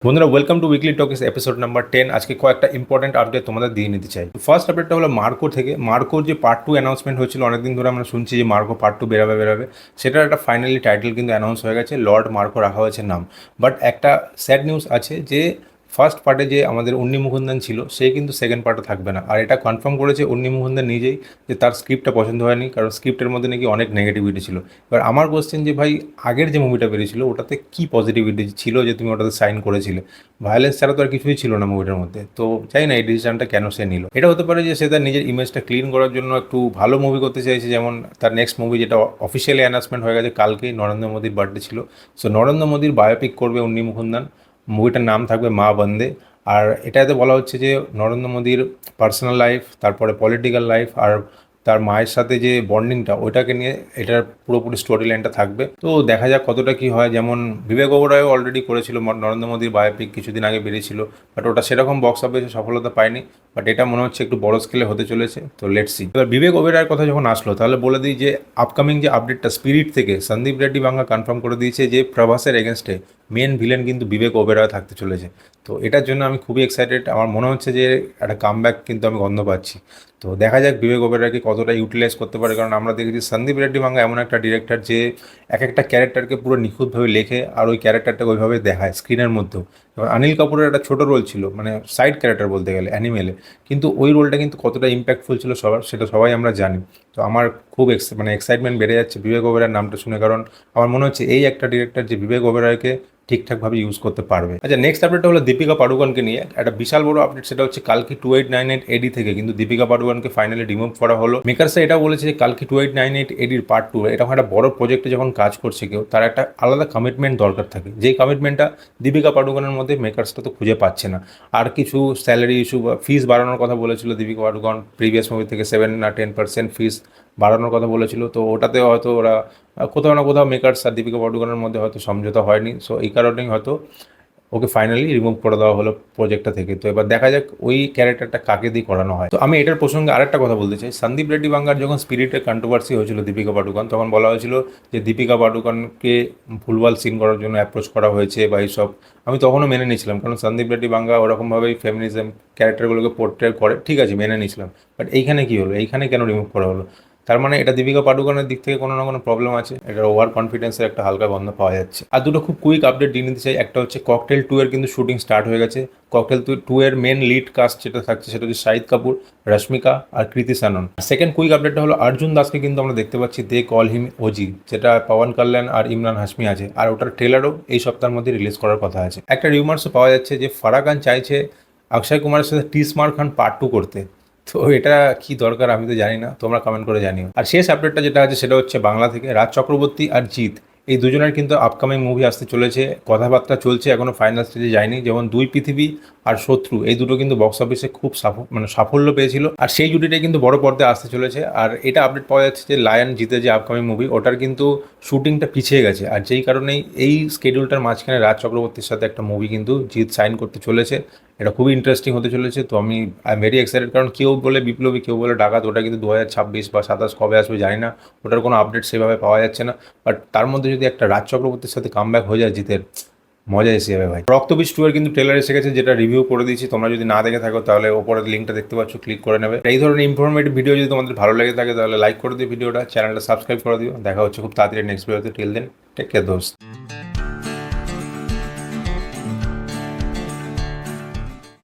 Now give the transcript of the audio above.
বন্ধুরা, welcome to weekly talkies episode number 10। আজকে কয়েকটা ইম্পর্টেন্ট আপডেট তোমাদের দিয়ে নিতে চাই। ফার্স্ট আপডেটটা হলো মার্কো থেকে। মার্কোর যে পার্ট 2 অ্যানাউন্সমেন্ট হয়েছিল, অনেকদিন ধরে আমরা শুনছি যে মার্কো পার্ট 2 বেরাবে। সেটার একটা ফাইনালি টাইটেল কিন্তু অ্যানাউন্স হয়ে গেছে, লর্ড মার্কো রাখা হয়েছে নাম। বাট একটা স্যাড নিউজ আছে যে ফার্স্ট পার্টে যে আমাদের উন্নি মুকুন্দন ছিল, সে কিন্তু সেকেন্ড পার্টে থাকবে না। আর এটা কনফার্ম করেছে উন্নি মুকুন্দন নিজেই, যে তার স্ক্রিপ্টটা পছন্দ হয়নি, কারণ স্ক্রিপ্টের মধ্যে নাকি অনেক নেগেটিভিটি ছিল। এবার আমার কোশ্চেন যে ভাই, আগের যে মুভিটা বেরিয়েছিল ওটাতে কি পজিটিভিটি ছিল যে তুমি ওটাতে সাইন করেছিলে? ভায়োলেন্স ছাড়া তো আর কিছুই ছিল না মুভিটার মধ্যে। তো চাই না এই ডিসিশনটা কেন সে নিল। এটা হতে পারে যে সে তার নিজের ইমেজটা ক্লিন করার জন্য একটু ভালো মুভি করতে চাইছে। যেমন তার নেক্সট মুভি যেটা অফিসিয়ালি অ্যানাউন্সমেন্ট হয়ে গেছে কালকেই, নরেন্দ্র মোদীর বার্থডে ছিল। সো নরেন্দ্র মোদীর বায়োপিক করবে উন্নি মুকুন্দন। মুভিটার নাম থাকবে মা বন্দে। আর এটাতে বলা হচ্ছে যে নরেন্দ্র মোদীর পার্সোনাল লাইফ, তারপরে পলিটিক্যাল লাইফ, আর তার মায়ের সাথে যে বন্ডিংটা, ওইটাকে নিয়ে এটার পুরোপুরি স্টোরি লাইনটা থাকবে। তো দেখা যাক কতটা কি হয়। যেমন বিবেক ওবেরয়ও অলরেডি করেছিল নরেন্দ্র মোদীর বায়োপিক, কিছুদিন আগে বেরিয়েছিল, বাট ওটা সেরকম বক্স অফিসে সফলতা পায়নি। বাট এটা মনে হচ্ছে একটু বড় স্কেলে হতে চলেছে, তো লেটস সি। এবার বিবেক ওবেরয়ের কথা যখন আসলো, তাহলে বলে দিই যে আপকামিং যে আপডেটটা স্পিরিট থেকে সন্দীপ রেড্ডি বাংলা কনফার্ম করে দিয়েছে যে প্রভাসের এগেনস্টে মেন ভিলেন কিন্তু বিবেক ওবেরয় থাকতে চলেছে। তো এটার জন্য আমি খুবই এক্সাইটেড। আমার মনে হচ্ছে যে একটা কামব্যাক কিন্তু আমি গন্ধ পাচ্ছি। তো দেখা যাক বিবেক ওবেরয়কে কতটা ইউটিলাইজ করতে পারে, কারণ আমরা দেখেছি সন্দীপ রেড্ডি বাংলা এমন একটা ডিরেক্টর যে এক একটা ক্যারেক্টারকে পুরো নিখুঁতভাবে লেখে আর ওই ক্যারেক্টারটাকে ওইভাবে দেখায় স্ক্রিনের মধ্যেও। এবার অনিল কাপুরের একটা ছোটো রোল ছিল, মানে সাইড ক্যারেক্টার বলতে গেলে অ্যানিমেলে, কিন্তু ওই রোলটা কিন্তু কতটা ইম্প্যাক্টফুল ছিল সবার, সেটা সবাই আমরা জানি। তো আমার খুব এক্সাইটমেন্ট বেড়ে যাচ্ছে বিবেক ওবেরয়ের নামটা শুনে, কারণ আমার মনে হচ্ছে এই একটা ডিরেক্টর যে বিবেক ওবেরয়কে ঠিকঠাকভাবে ইউজ করতে পারবে। আচ্ছা, নেক্সট আপডেটটা হলো দীপিকা পাডুকোনকে নিয়ে একটা বিশাল বড় আপডেট। সেটা হচ্ছে কালকি 2898 এডি থেকে কিন্তু দীপিকা পাডুকোনকে ফাইনালি রিমুভ করা হলো। মেকার্সরা এটা বলেছে যে কালকি 2898 এডির পার্ট 2 এরকম একটা বড় প্রজেক্টে যখন কাজ করছে কেউ, তার একটা আলাদা কমিটমেন্ট দরকার থাকে, যেই কমিটমেন্টটা দীপিকা পাডুকোনের মধ্যে মেকার্সটা তো খুঁজে পাচ্ছে না। আর কিছু স্যালারি ইস্যু বা ফিস বাড়ানোর কথা বলেছিল দীপিকা পাডুকোন, প্রিভিয়াস মুভি থেকে 7 না 10% ফিস বাড়ানোর কথা বলেছিল। তো ওটাতে হয়তো ওরা কোথাও না কোথাও মেকার্স আর দীপিকা পাডুকোনের মধ্যে হয়তো সমঝোতা হয়নি। সো এই কারণেই হয়তো ওকে ফাইনালি রিমুভ করে দেওয়া হলো প্রজেক্টটা থেকে। তো এবার দেখা যাক ওই ক্যারেক্টারটা কাকে দিয়ে করানো হয়। তো আমি এটার প্রসঙ্গে আরেকটা কথা বলতে চাই। সন্দীপ রেড্ডি বাংলার যখন স্পিরিটের কন্ট্রোভার্সি হয়েছিল দীপিকা পাডুকোন, তখন বলা হয়েছিল যে দীপিকা পাডুকোনকে ভুলভাল সিন করার জন্য অ্যাপ্রোচ করা হয়েছে বা এইসব। আমি তখনও মেনে নিয়েছিলাম, কারণ সন্দীপ রেড্ডি বাংলা ওরকমভাবেই ফেমিনিজম ক্যারেক্টারগুলোকে পোর্ট্রে করে, ঠিক আছে, মেনে নিয়েছিলাম। বাট এইখানে কী হলো? এইখানে কেন রিমুভ করা হলো? তার মানে এটা দীপিকা পাডুকোনের দিক থেকে কোনো না কোনো প্রবলেম আছে। এটার ওভার কনফিডেন্সের একটা হালকা গন্ধ পাওয়া যাচ্ছে। আর দুটো খুব কুইক আপডেট দিয়ে নিতে চাই। একটা হচ্ছে ককটেল 2 এর কিন্তু শুটিং স্টার্ট হয়ে গেছে। ককটেল 2 এর মেন লিড কাস্ট যেটা থাকছে সেটা হচ্ছে শাহিদ কাপুর, রশ্মিকা আর কৃতি সানন। সেকেন্ড কুইক আপডেটটা হলো অর্জুন দাসকে কিন্তু আমরা দেখতে পাচ্ছি দে কল হিম ওজি, যেটা পবন কল্যাণ আর ইমরান হাশমি আছে। আর ওটার ট্রেলারও এই সপ্তাহের মধ্যে রিলিজ করার কথা আছে। একটা রিউমার্সও পাওয়া যাচ্ছে যে ফারাহ খান চাইছে অক্ষয় কুমারের সাথে টিসমার খান পার্ট 2 করতে। তো এটা কি দরকার আমি তো জানি না, তোমরা কমেন্ট করে জানিও। আর শেষ আপডেটটা যেটা আছে সেটা হচ্ছে বাংলা থেকে রাজ চক্রবর্তী আর জিৎ, এই দুজনের কিন্তু আপকামিং মুভি আসতে চলেছে। কথাবার্তা চলছে, এখনো ফাইনাল স্টেজে যায়নি। যেমন দুই পৃথিবী আর শত্রু, এই দুটো কিন্তু বক্স অফিসে খুব সাফল্য পেয়েছিল, আর সেই জুটিটাই কিন্তু বড় পর্দায় আসতে চলেছে। আর এটা আপডেট পাওয়া যাচ্ছে যে লায়ন জিতে যে আপকামিং মুভি, ওটার কিন্তু শুটিংটা পিছিয়ে গেছে। আর যেই কারণেই এই স্কেডিউলটার মাঝখানে রাজ চক্রবর্তীর সাথে একটা মুভি কিন্তু জিৎ সাইন করতে চলেছে। এটা খুবই ইন্টারেস্টিং হতে চলেছে। তো আমি আই এম ভেরি এক্সাইটেড, কারণ কেউ বলে বিপ্লবী, কেউ বলে ডাকাত, ওটা কিন্তু 2026 বা 27 কবে আসবে জানি না। ওটার কোনো আপডেট সেভাবে পাওয়া যাচ্ছে না। বাট তার মধ্যে যদি একটা রাজ চক্রবর্তীর সাথে কামব্যাক হয়ে যায় জিতের, মজা এসে যাবে ভাই। রক্তবীজ 2 এর কিন্তু ট্রেলার এসে গেছে, যেটা রিভিউ করে দিয়েছি। তোমরা যদি না দেখে থাকো তাহলে ওপরের লিঙ্কটা দেখতে পাচ্ছ, ক্লিক করে নেবে। এই ধরনের ইনফরমেটিভ ভিডিও যদি তোমাদের ভালো লেগে থাকে তাহলে লাইক করে দিও ভিডিওটা, চ্যানেলটা সাবস্ক্রাইব করে দিও। দেখা হচ্ছে খুব তাড়াতাড়ি নেক্সট ভিডিওতে। টিল দেন, টেক কেয়ার দোস্ত।